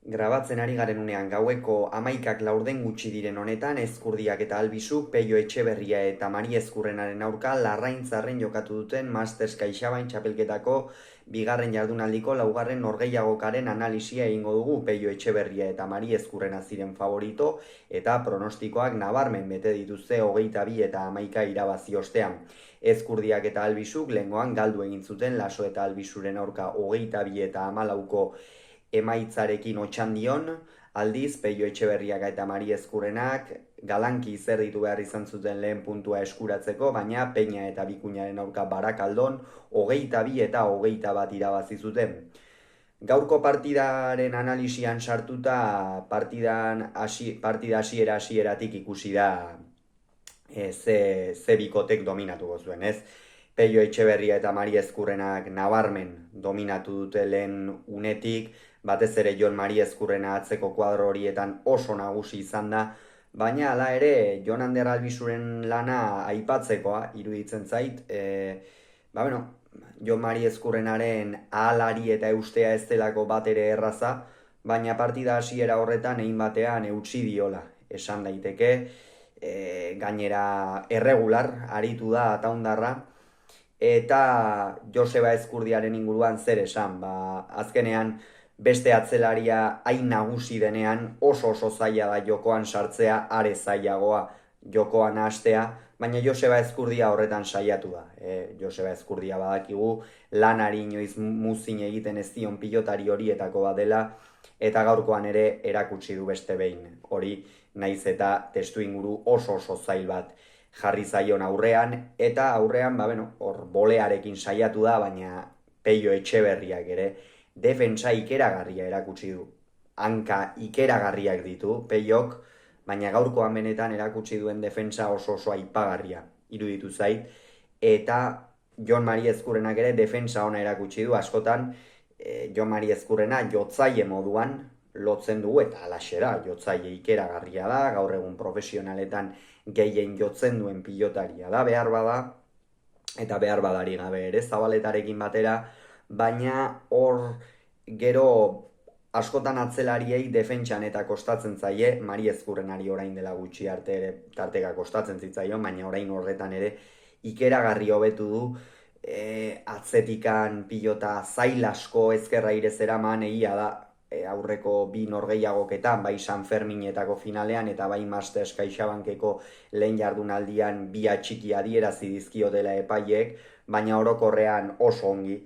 Grabatzen ari garen unean gaueko 11:04 gutxi diren honetan, Ezkurdiak eta Albisuk Peio Etxeberria eta Mari Ezkurrenaren aurka larraintzarren jokatu duten Masters CaixaBank txapelketako bigarren jardunaldiko laugarren norgehiagokaren analisia egingo dugu. Peio Etxeberria eta Mari Ezkurrena ziren favorito eta pronostikoak nabarmen bete dituzte 22 eta 11 irabazi ostean. Ezkurdiak eta Albisuk lehengoan galdu egin zuten Laso eta Albisuren aurka 22 eta 14ko emaitzarekin otxandion, aldiz Peio Etxeberriak eta Mari Ezkurrenak galanki zerditu behar izan zuten lehen puntua eskuratzeko, baina Peña eta Bikuñaren aurka Barakaldon 22 eta 21 irabazi zuten. Gaurko partidaren analisian sartuta, partida hasieratik ikusi da ze bikotek dominatuko zuen, ez? Peio Etxeberria eta Mari Ezkurrenak nabarmen dominatu dute lehen unetik, batez ere Jon Mari Ezkurrena atzeko kuadro horietan oso nagusi izan da, baina hala ere Jon Ander Albisuren lana aipatzekoa iruditzen zait, Jon Mari Ezkurrenaren ahalari eta eustea ez delako bat ere erraza, baina partida hasiera horretan egin batean eutsi diola, esan daiteke, gainera erregular aritu da ataundarra, eta Joseba Ezkurdiaren inguruan zer esan, azkenean beste atzelaria hain nagusi denean oso zaila da jokoan sartzea, are zailagoa jokoan hastea, baina Joseba Ezkurdia horretan saiatu da. Joseba Ezkurdia badakigu lanari inoiz muzin egiten ez dion pilotari horietako bat dela, eta gaurkoan ere erakutsi du beste behin. Hori naiz eta testu inguru oso zail bat jarri zaion aurrean, eta aurrean, hor bolearekin saiatu da, baina Peio Etxeberriak ere defentsa ikeragarria erakutsi du. Hanka ikeragarriak ditu Peiok, baina gaurkoan benetan erakutsi duen defentsa oso aipagarria iruditu zait, eta Jon Mari Ezkurrenak ere defentsa ona erakutsi du. Askotan Jon Mari Ezkurrena jotzaile moduan lotzen dugu, eta halaxe da, jotzaile ikeragarria da, gaur egun profesionaletan gehien jotzen duen pilotaria da, behar bada, eta behar badari gabe ere Zabaletarekin batera, baina hor gero askotan atzelariei defentsan eta kostatzen zaie, Mari Ezkurrenari orain dela gutxi arte ere tarteka kostatzen zitzaion, baina orain horretan ere ikeragarri hobetu du, atzetikan pilota zail asko ezkerra irez eraman, egia da, aurreko bi norgehiagoketan, bai San Ferminetako finalean eta bai Masters CaixaBankeko lehen jardunaldian bi atxiki adierazi dizkiotela epaileek, baina orokorrean oso ongi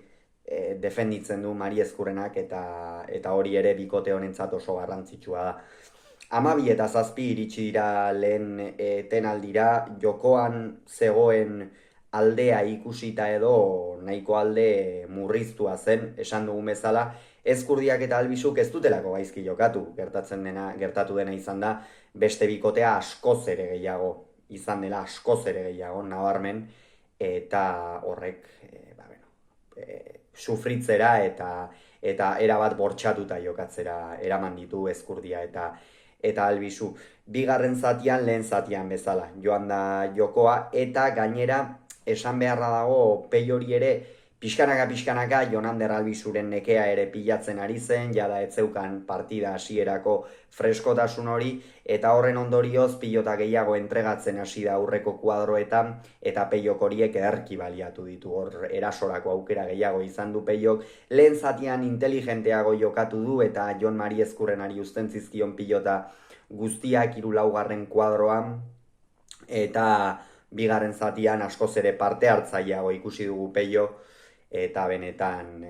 defenditzen du Mari Ezkurrenak, eta hori ere bikote honentzat oso garrantzitsua da. 12 eta 7 iritsi dira lehen tenaldira, jokoan zegoen aldea ikusita edo nahiko alde murriztua zen, esan dugun bezala, Ezkurdiak eta Albisuk ez dutelako gaizki jokatu, gertatu dena izan da, beste bikotea askoz ere gehiago izan dela, askoz ere gehiago, nabarmen, eta horrek, sufritzera eta erabat bortxatuta jokatzera eraman ditu Ezkurdia eta Albisu. Bigarren zatian, lehen zatian bezala, joan da jokoa, eta gainera esan beharra dago Peio hori ere pixkanaka Jon Ander Albisuren nekea ere pilatzen ari zen, jada ez zeukan partida hasierako freskotasun hori, eta horren ondorioz pilota gehiago entregatzen hasi da aurreko kuadroetan, eta Peiok horiek ederki baliatu ditu, hor erasorako aukera gehiago izan du Peiok, lehen zatian inteligenteago jokatu du, eta Jon Mari Ezkurrenari uzten zizkion pilota guztiak 3. kuadroan, eta bigarren zatian askoz ere parte hartzaileago ikusi dugu Peio, eta benetan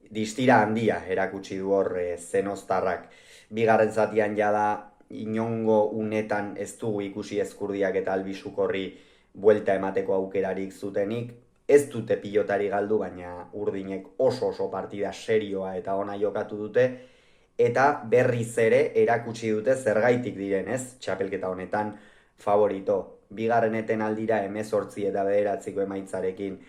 distira handia erakutsi du hor zenoztarrak. Bigarren zatian jada inongo unetan ez dugu ikusi Ezkurdiak eta Albisuk horri buelta emateko aukerarik zutenik. Ez dute pilotari galdu, baina urdinek oso partida serioa eta ona jokatu dute, eta berriz ere erakutsi dute zergaitik diren, ez? Txapelketa honetan favorito. Bigarren etenaldira 18 eta 9 emaitzarekin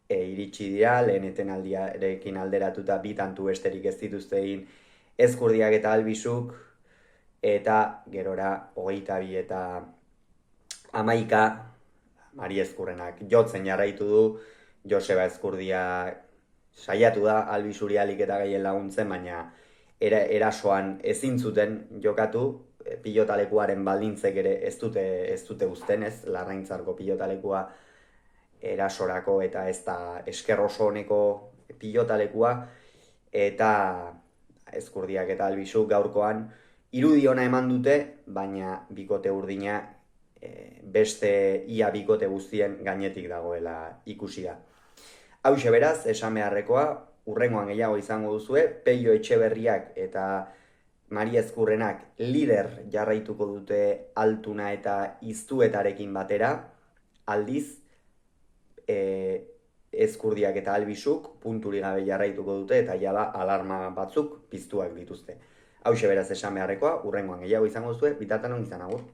iritsi dira, lehen etenaldiarekin alderatuta 2 tantu besterik ez dituzte egin Ezkurdiak eta Albisuk, eta gerora 22 eta 11 Mari Ezkurrenak jotzen jarraitu du, Joseba Ezkurdia saiatu da Albisuri ahalik eta gehien laguntzen, baina erasoan ezin zuten jokatu, pilotalekuaren baldintzek ere ez dute uzten, ez, Larraintzarko pilotalekua erasorako eta ez da esker oso honeko pilotalekua, eta Ezkurdiak eta Albisu gaurkoan irudi ona eman dute, baina bikote urdina beste ia bikote guztien gainetik dagoela ikusi da. Hauxe beraz, esan beharrekoa, hurrengoan gehiago izango duzue, Peio Etxeberriak eta Mari Ezkurrenak lider jarraituko dute Altuna eta Iztuetarekin batera, aldiz, Ezkurdiak eta Albisuk punturik gabe jarraituko dute eta jada alarma batzuk piztuak dituzte. Hauxe beraz esan beharrekoa, hurrengoan gehiago izango duzue, bitartean ongi izan agur.